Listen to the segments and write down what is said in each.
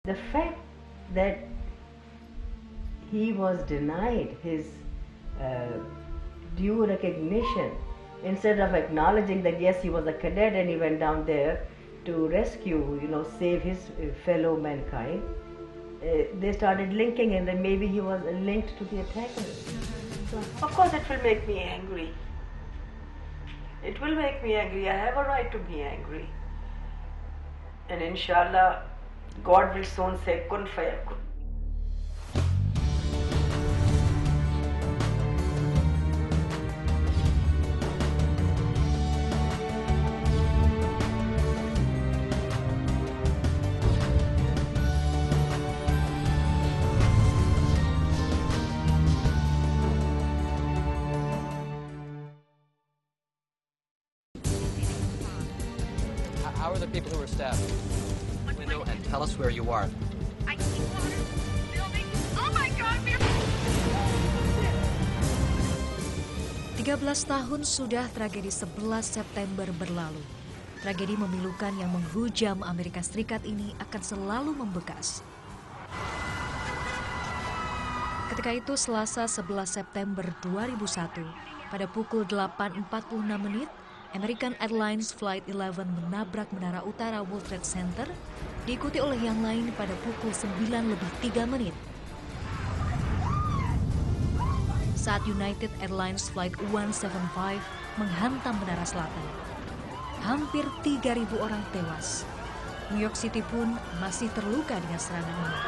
The fact that he was denied his due recognition, instead of acknowledging that yes, he was a cadet and he went down there to rescue, save his fellow mankind, they started linking him that maybe he was linked to the attackers. Of course, it will make me angry. It will make me angry. I have a right to be angry. And inshallah, God will soon say, kun fayakun. How are the people who were stabbed? Window and tell us where you are. I see water building. Oh my God, we're... 13 tahun sudah tragedi 11 September berlalu. Tragedi memilukan yang menghujam Amerika Serikat ini akan selalu membekas. Ketika itu Selasa 11 September 2001, pada pukul 8.46 menit, American Airlines Flight 11 menabrak menara utara World Trade Center, diikuti oleh yang lain pada pukul 9:03 menit. Saat United Airlines Flight 175 menghantam menara selatan, hampir 3.000 orang tewas. New York City pun masih terluka dengan serangan ini.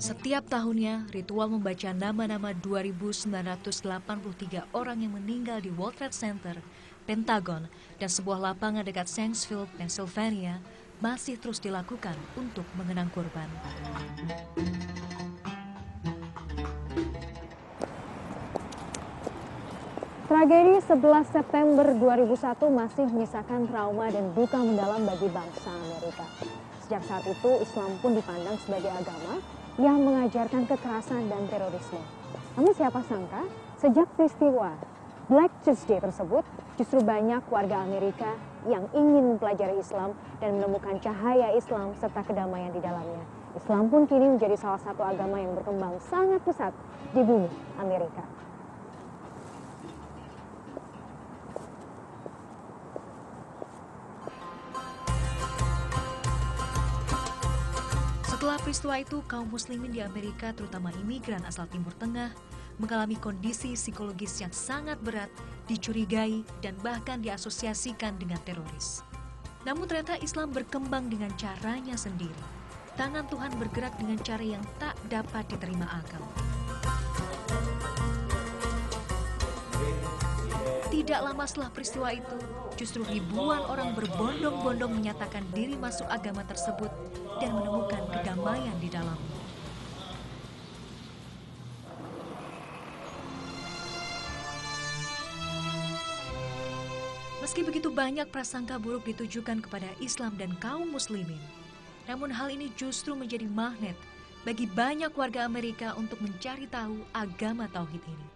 Setiap tahunnya, ritual membaca nama-nama 2.983 orang yang meninggal di World Trade Center, Pentagon, dan sebuah lapangan dekat Shanksville, Pennsylvania masih terus dilakukan untuk mengenang korban. Tragedi 11 September 2001 masih menyisakan trauma dan duka mendalam bagi bangsa Amerika. Sejak saat itu, Islam pun dipandang sebagai agama yang mengajarkan kekerasan dan terorisme. Namun siapa sangka, sejak peristiwa Black Tuesday tersebut, justru banyak warga Amerika yang ingin mempelajari Islam dan menemukan cahaya Islam serta kedamaian di dalamnya. Islam pun kini menjadi salah satu agama yang berkembang sangat pesat di bumi Amerika. Setelah peristiwa itu, kaum muslimin di Amerika, terutama imigran asal Timur Tengah, mengalami kondisi psikologis yang sangat berat, dicurigai, dan bahkan diasosiasikan dengan teroris. Namun ternyata Islam berkembang dengan caranya sendiri. Tangan Tuhan bergerak dengan cara yang tak dapat diterima akal. Tidak lama setelah peristiwa itu, justru ribuan orang berbondong-bondong menyatakan diri masuk agama tersebut dan menemukan kedamaian di dalamnya. Meski begitu banyak prasangka buruk ditujukan kepada Islam dan kaum muslimin, namun hal ini justru menjadi magnet bagi banyak warga Amerika untuk mencari tahu agama tauhid ini.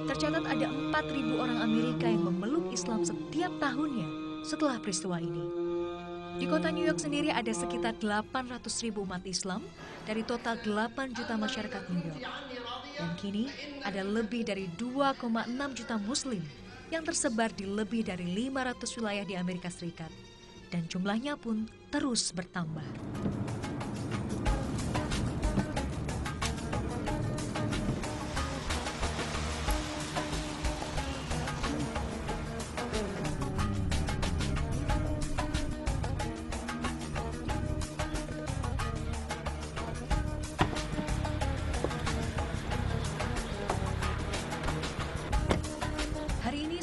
Tercatat ada 4.000 orang Amerika yang memeluk Islam setiap tahunnya setelah peristiwa ini. Di kota New York sendiri ada sekitar 800.000 umat Islam dari total 8 juta masyarakat New York. Dan kini ada lebih dari 2,6 juta Muslim yang tersebar di lebih dari 500 wilayah di Amerika Serikat. Dan jumlahnya pun terus bertambah.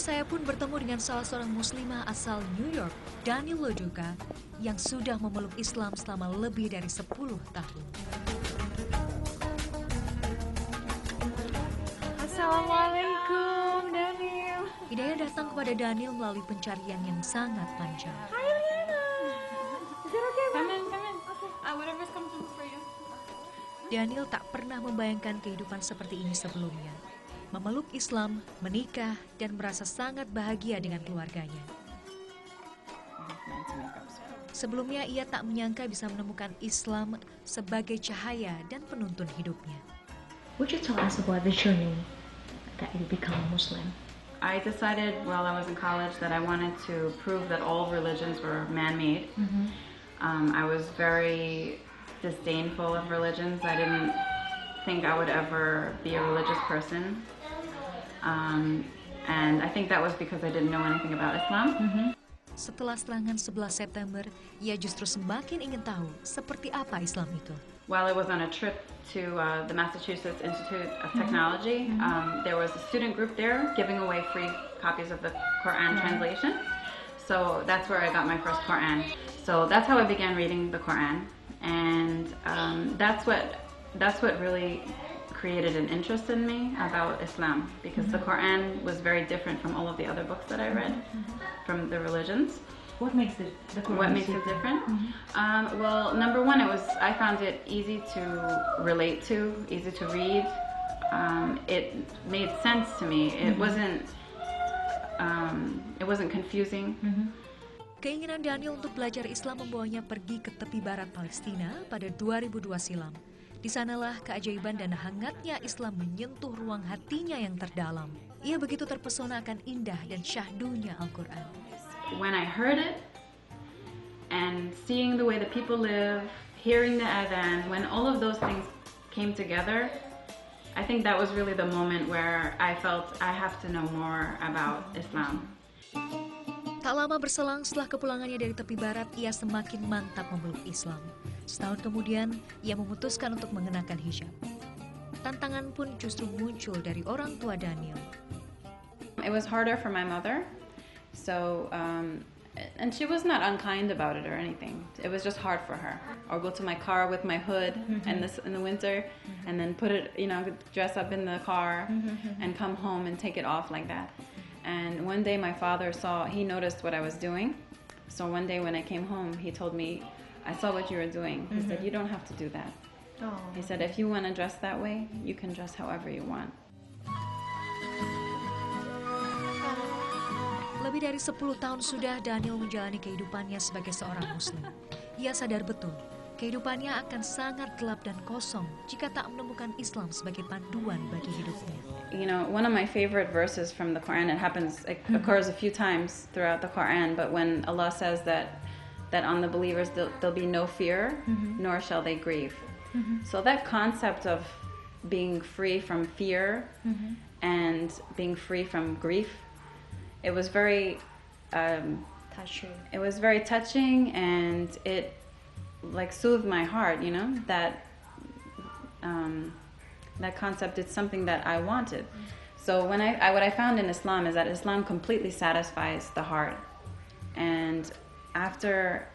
Saya pun bertemu dengan salah seorang muslimah asal New York, Daniel Loduka, yang sudah memeluk Islam selama lebih dari 10 tahun. Assalamualaikum, Daniel. Hidayah datang kepada Daniel melalui pencarian yang sangat panjang. Hi, Liana. Is it okay, Come in. Whatever's comfortable for you. Daniel tak pernah membayangkan kehidupan seperti ini sebelumnya. Memeluk Islam, menikah, dan merasa sangat bahagia dengan keluarganya. Sebelumnya ia tak menyangka bisa menemukan Islam sebagai cahaya dan penuntun hidupnya. Would you tell us about the journey that you become a Muslim? I decided while I was in college that I wanted to prove that all religions were man-made. I was very disdainful of religions. I didn't think I would ever be a religious person. And I think that was because I didn't know anything about Islam. Setelah serangan 11 September, ia justru semakin ingin tahu seperti apa Islam itu. While I was on a trip to the Massachusetts Institute of Technology, there was a student group there giving away free copies of the Quran translation. So that's where I got my first Quran. So that's how I began reading the Quran, and that's what really created an interest in me about Islam, because the Quran was very different from all of the other books that I read from the religions. What makes the Quran different? Well, number one, I found it easy to relate to, easy to read. It made sense to me. It wasn't confusing. Keinginan Daniel untuk belajar Islam membawanya pergi ke tepi barat Palestina pada 2002 silam. Di sanalah keajaiban dan hangatnya Islam menyentuh ruang hatinya yang terdalam. Ia begitu terpesona akan indah dan syahdunya Al-Quran. When I heard it, and seeing the way the people live, hearing the adhan, when all of those things came together, I think that was really the moment where I felt I have to know more about Islam. Tak lama berselang setelah kepulangannya dari tepi barat, ia semakin mantap memeluk Islam. Setahun kemudian, ia memutuskan untuk mengenakan hijab. Tantangan pun justru muncul dari orang tua Daniel. It was harder for my mother, so and she was not unkind about it or anything. It was just hard for her. Or go to my car with my hood in the winter, and then put it, dress up in the car, and come home and take it off like that. And one day my father he noticed what I was doing. So one day when I came home, he told me, I saw what you were doing. He said, you don't have to do that. He said, if you want to dress that way, you can dress however you want. Lebih dari 10 tahun sudah Daniel menjalani kehidupannya sebagai seorang Muslim. Ia sadar betul, kehidupannya akan sangat gelap dan kosong jika tak menemukan Islam sebagai panduan bagi hidupnya. One of my favorite verses from the Quran, it occurs a few times throughout the Quran, but when Allah says that on the believers there'll be no fear, nor shall they grieve. So that concept of being free from fear and being free from grief, it was very touching. It was very touching, and it soothed my heart. That concept is something that I wanted. So what I found in Islam is that Islam completely satisfies the heart, and after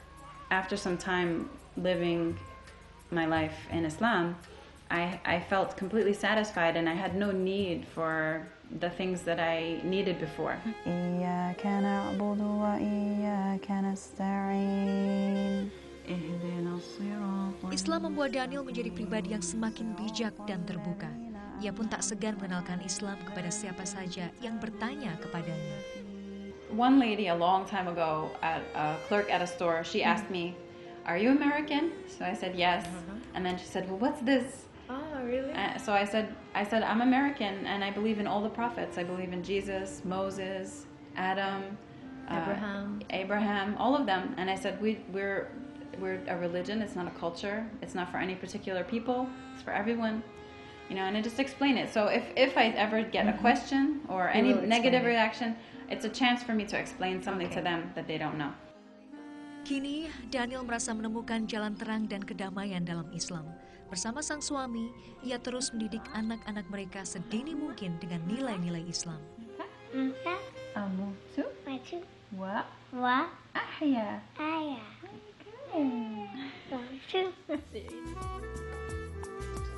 some time living my life in Islam, I felt completely satisfied, and I had no need for the things that I needed before. إياك نعبد وإياك نستعين. Islam membuat Daniel menjadi pribadi yang semakin bijak dan terbuka. Ia pun tak segan mengenalkan Islam kepada siapa saja yang bertanya kepadanya. One lady a long time ago, a clerk at a store, she asked me, "Are you American?" So I said yes, and then she said, "Well, what's this?" Oh, really? So I said, "I'm American, and I believe in all the prophets. I believe in Jesus, Moses, Adam, Abraham, all of them." And I said, we're a religion. It's not a culture. It's not for any particular people. It's for everyone. And I just explain it. So if I ever get a question or any negative reaction, it's a chance for me to explain something to them that they don't know. Kini, Daniel merasa menemukan jalan terang dan kedamaian dalam Islam. Bersama sang suami, ia terus mendidik anak-anak mereka sedini mungkin dengan nilai-nilai Islam. Amutu Maju. wa Wa. ahya. Ayah.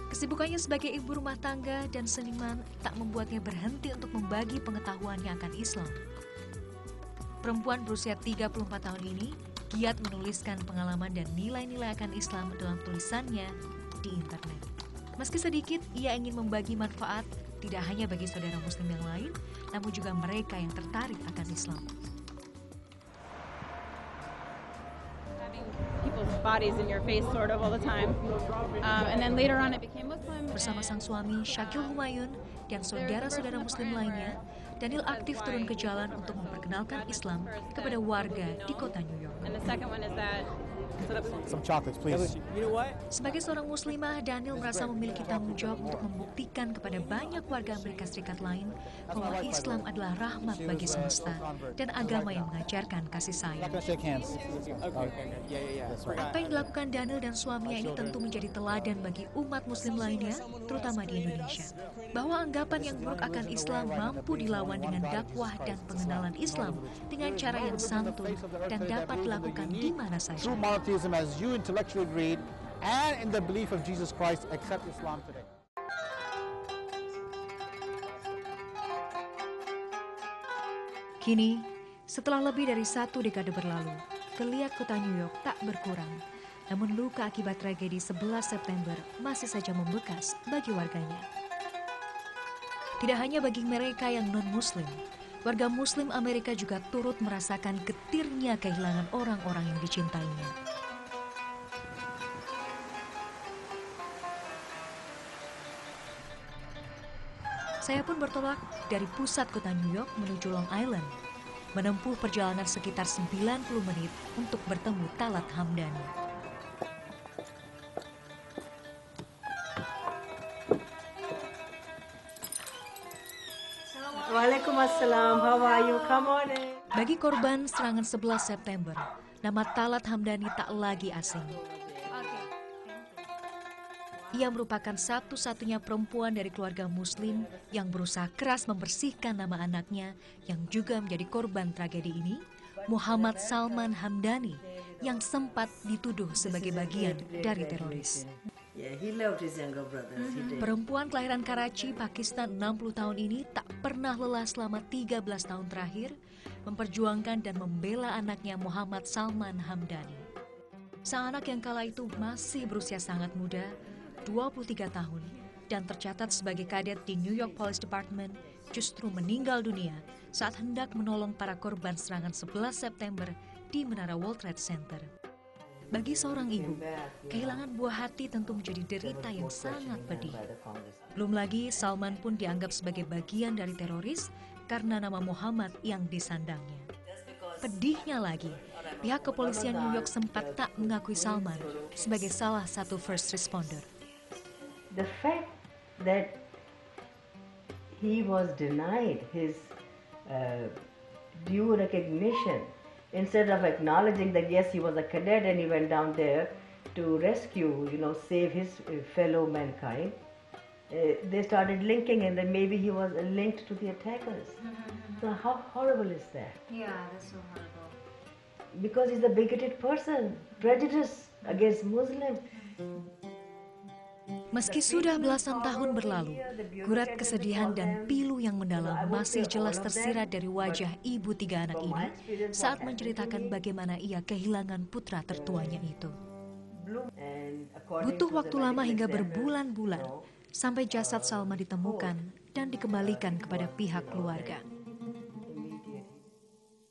Kesibukannya sebagai ibu rumah tangga dan seniman tak membuatnya berhenti untuk membagi pengetahuannya akan Islam. Perempuan berusia 34 tahun ini giat menuliskan pengalaman dan nilai-nilai akan Islam dalam tulisannya di internet. Meski sedikit, ia ingin membagi manfaat tidak hanya bagi saudara muslim yang lain, namun juga mereka yang tertarik akan Islam. People's bodies in your face sort of all the time. And then later on it became Muslim. Bersama sang suami Syakil Humayun dan saudara-saudara muslim lainnya, Daniel aktif turun ke jalan untuk memperkenalkan Islam kepada warga di kota New York. And the second one is that Some chocolates, please. Sebagai seorang muslimah, Daniel merasa memiliki tanggung jawab untuk membuktikan kepada banyak warga Amerika Serikat lain bahwa Islam adalah rahmat bagi semesta dan agama yang mengajarkan kasih sayang. Apa yang dilakukan Daniel dan suaminya ini tentu menjadi teladan bagi umat muslim lainnya, terutama di Indonesia. Bahwa anggapan yang buruk akan Islam mampu dilawan dengan dakwah dan pengenalan Islam dengan cara yang santun dan dapat dilakukan di mana saja. As you intellectually read, and in the belief of Jesus Christ, accept Islam today. Kini, setelah lebih dari 1 dekade berlalu, geliat kota New York tak berkurang. Namun luka akibat tragedi 11 September masih saja membekas bagi warganya. Tidak hanya bagi mereka yang non-muslim, warga muslim Amerika juga turut merasakan getirnya kehilangan orang-orang yang dicintainya. Saya pun bertolak dari pusat kota New York menuju Long Island, menempuh perjalanan sekitar 90 menit untuk bertemu Talat Hamdani. Waalaikumsalam, how are you? Come on in. Bagi korban serangan 11 September, nama Talat Hamdani tak lagi asing. Ia merupakan satu-satunya perempuan dari keluarga muslim yang berusaha keras membersihkan nama anaknya yang juga menjadi korban tragedi ini, Muhammad Salman Hamdani, yang sempat dituduh sebagai bagian dari teroris. Perempuan kelahiran Karachi, Pakistan 60 tahun ini tak pernah lelah selama 13 tahun terakhir memperjuangkan dan membela anaknya Muhammad Salman Hamdani. Sang anak yang kala itu masih berusia sangat muda, 23 tahun, dan tercatat sebagai kadet di New York Police Department, justru meninggal dunia saat hendak menolong para korban serangan 11 September di Menara World Trade Center. Bagi seorang ibu, kehilangan buah hati tentu menjadi derita yang sangat pedih. Belum lagi, Salman pun dianggap sebagai bagian dari teroris karena nama Muhammad yang disandangnya. Pedihnya lagi, pihak kepolisian New York sempat tak mengakui Salman sebagai salah satu first responder. The fact that he was denied his due recognition, instead of acknowledging that yes, he was a cadet and he went down there to rescue, save his fellow mankind, they started linking and that maybe he was linked to the attackers. So how horrible is that? Yeah, that's so horrible. Because he's a bigoted person, prejudiced against Muslims. Meski sudah belasan tahun berlalu, gurat kesedihan dan pilu yang mendalam masih jelas tersirat dari wajah ibu 3 anak ini saat menceritakan bagaimana ia kehilangan putra tertuanya itu. Butuh waktu lama hingga berbulan-bulan sampai jasad Salma ditemukan dan dikembalikan kepada pihak keluarga.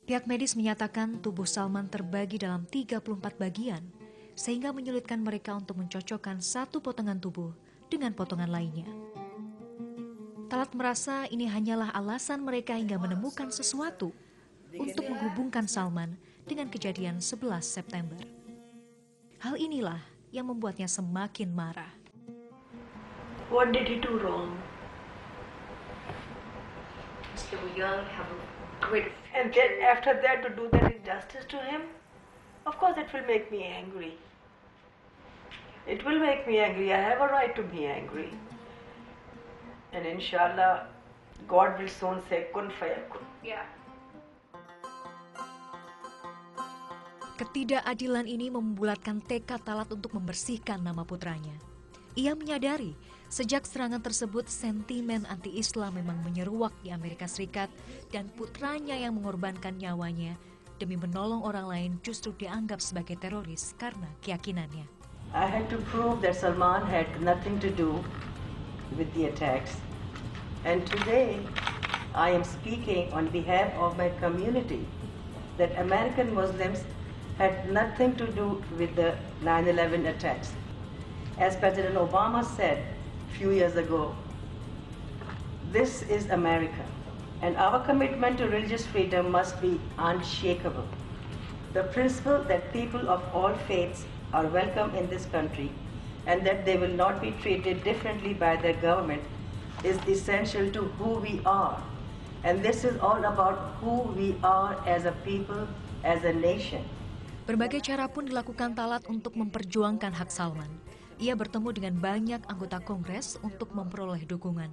Pihak medis menyatakan tubuh Salman terbagi dalam 34 bagian, sehingga menyulitkan mereka untuk mencocokkan satu potongan tubuh dengan potongan lainnya. Talat merasa ini hanyalah alasan mereka hingga menemukan sesuatu untuk menghubungkan Salman dengan kejadian 11 September. Hal inilah yang membuatnya semakin marah. What did he do wrong? And then after that to do that injustice to him? Of course it will make me angry. It will make me angry. I have a right to be angry. And inshallah, God will soon say, kun fayakun. Yeah. Ketidakadilan ini membulatkan tekad Talat untuk membersihkan nama putranya. Ia menyadari sejak serangan tersebut sentimen anti-Islam memang menyeruak di Amerika Serikat dan putranya yang mengorbankan nyawanya demi menolong orang lain justru dianggap sebagai teroris karena keyakinannya. I had to prove that Salman had nothing to do with the attacks. And today I am speaking on behalf of my community that American Muslims had nothing to do with the 9/11 attacks. As President Obama said a few years ago, this is America, and our commitment to religious freedom must be unshakable. The principle that people of all faiths are welcome in this country and that they will not be treated differently by their government is essential to who we are. And this is all about who we are as a people, as a nation. Berbagai cara pun dilakukan Talat untuk memperjuangkan hak Salman. Ia bertemu dengan banyak anggota Kongres untuk memperoleh dukungan.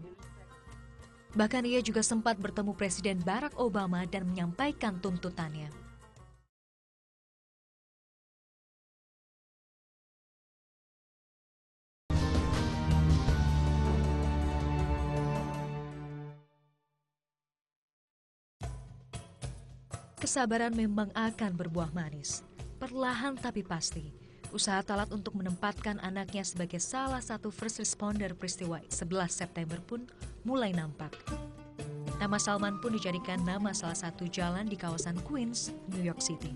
Bahkan ia juga sempat bertemu Presiden Barack Obama dan menyampaikan tuntutannya. Kesabaran memang akan berbuah manis. Perlahan tapi pasti, usaha Talat untuk menempatkan anaknya sebagai salah satu first responder peristiwa 11 September pun mulai nampak. Nama Salman pun dijadikan nama salah satu jalan di kawasan Queens, New York City.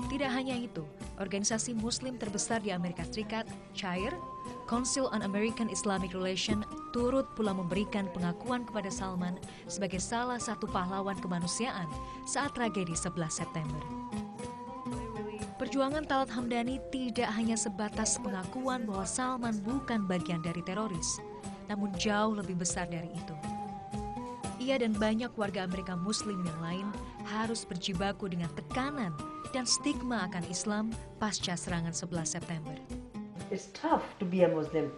Tidak hanya itu, organisasi Muslim terbesar di Amerika Serikat, CHAIR, Council on American Islamic Relations, turut pula memberikan pengakuan kepada Salman sebagai salah satu pahlawan kemanusiaan saat tragedi 11 September. Perjuangan Talat Hamdani tidak hanya sebatas pengakuan bahwa Salman bukan bagian dari teroris, namun jauh lebih besar dari itu. Ia dan banyak warga Amerika Muslim yang lain harus berjibaku dengan tekanan dan stigma akan Islam pasca serangan 11 September. It's tough to be a Muslim.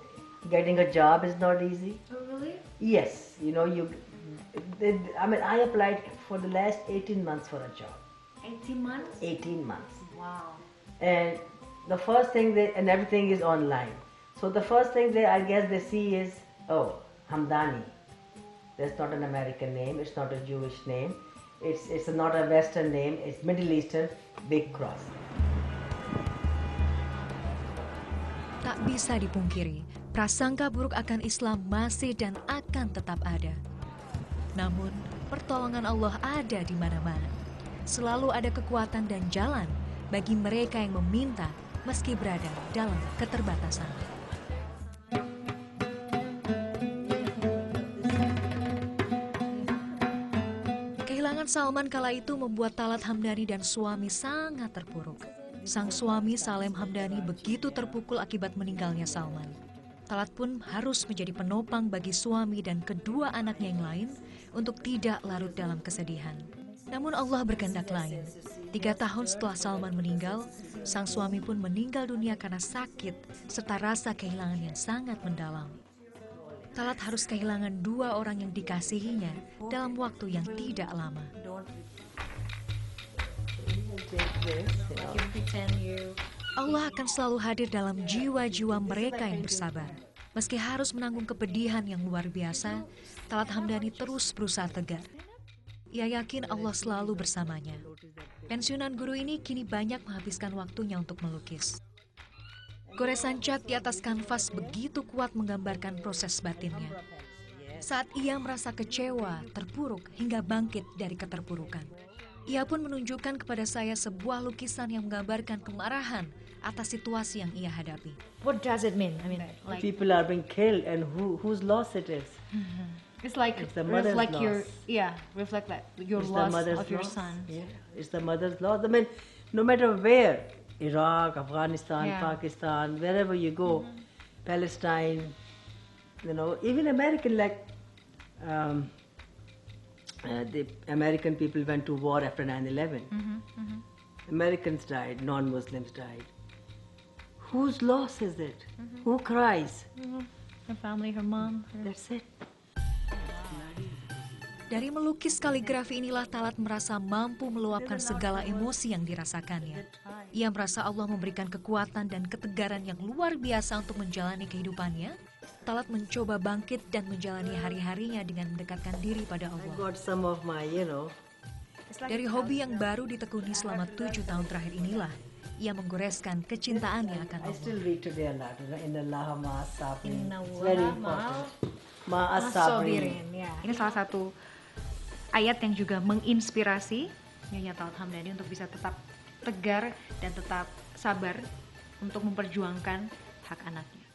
Getting a job is not easy. Oh, really? Yes, I applied for the last 18 months for a job. 18 months? 18 months. Wow. And the first thing and everything is online. So the first thing I guess they see is, oh, Hamdani. That's not an American name. It's not a Jewish name. It's not a Western name. It's Middle Eastern, big cross. Tak bisa dipungkiri, prasangka buruk akan Islam masih dan akan tetap ada. Namun, pertolongan Allah ada di mana-mana. Selalu ada kekuatan dan jalan bagi mereka yang meminta meski berada dalam keterbatasan. Kehilangan Salman kala itu membuat Talat Hamdani dan suami sangat terpuruk. Sang suami Salem Hamdani begitu terpukul akibat meninggalnya Salman. Talat pun harus menjadi penopang bagi suami dan kedua anaknya yang lain untuk tidak larut dalam kesedihan. Namun Allah berkehendak lain. 3 tahun setelah Salman meninggal, sang suami pun meninggal dunia karena sakit serta rasa kehilangan yang sangat mendalam. Talat harus kehilangan 2 orang yang dikasihinya dalam waktu yang tidak lama. Allah akan selalu hadir dalam jiwa-jiwa mereka yang bersabar. Meski harus menanggung kepedihan yang luar biasa, Talat Hamdani terus berusaha tegar. Ia yakin Allah selalu bersamanya. Pensiunan guru ini kini banyak menghabiskan waktunya untuk melukis. Goresan cat di atas kanvas begitu kuat menggambarkan proses batinnya. Saat ia merasa kecewa, terpuruk, hingga bangkit dari keterpurukan. Ia pun menunjukkan kepada saya sebuah lukisan yang menggambarkan kemarahan atas situasi yang ia hadapi. What does it mean? I mean, like people are being killed, and whose loss it is? It's like It's the mother's reflect your loss. reflect that your It's the loss mother's of your loss. son. Yeah, it's the mother's loss. I mean, no matter where, Iraq, Afghanistan, Yeah. Pakistan, wherever you go, Palestine, even American, like the American people went to war after 9/11. Americans died, non-Muslims died. Whose loss is it? Who cries? Her family, her mom. That's it. Dari melukis kaligrafi inilah Talat merasa mampu meluapkan segala emosi yang dirasakannya. Ia merasa Allah memberikan kekuatan dan ketegaran yang luar biasa untuk menjalani kehidupannya. Talat mencoba bangkit dan menjalani hari-harinya dengan mendekatkan diri pada Allah. Dari hobi yang baru ditekuni selama 7 tahun terakhir inilah, ia menggoreskan kecintaannya akan Allah. Ini salah satu ayat yang juga menginspirasi Nyonya Talat Hamdani untuk bisa tetap tegar dan tetap sabar untuk memperjuangkan hak anaknya.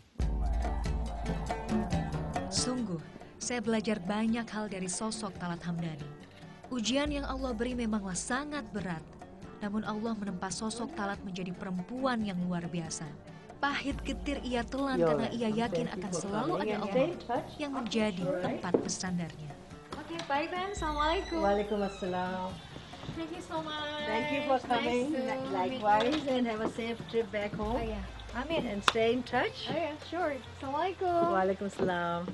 Sungguh, saya belajar banyak hal dari sosok Talat Hamdani. Ujian yang Allah beri memanglah sangat berat, namun Allah menempa sosok Talat menjadi perempuan yang luar biasa. Pahit getir ia telan karena ia yakin akan selalu ada Allah yang menjadi tempat bersandarnya. Oke, baik then. Assalamualaikum. Waalaikumsalam. Thank you so much. Thank you for coming. Likewise, and have a safe trip back home. Oh, yeah. Amin. And stay in touch. Oh yeah, sure. Assalamualaikum. Waalaikumsalam.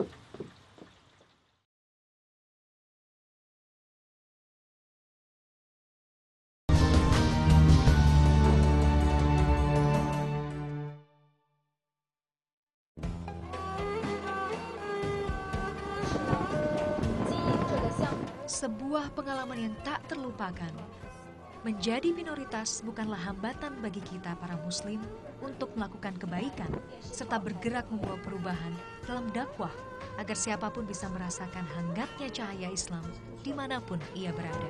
Sebuah pengalaman yang tak terlupakan. Menjadi minoritas bukanlah hambatan bagi kita para muslim untuk melakukan kebaikan serta bergerak membawa perubahan dalam dakwah agar siapapun bisa merasakan hangatnya cahaya Islam dimanapun ia berada.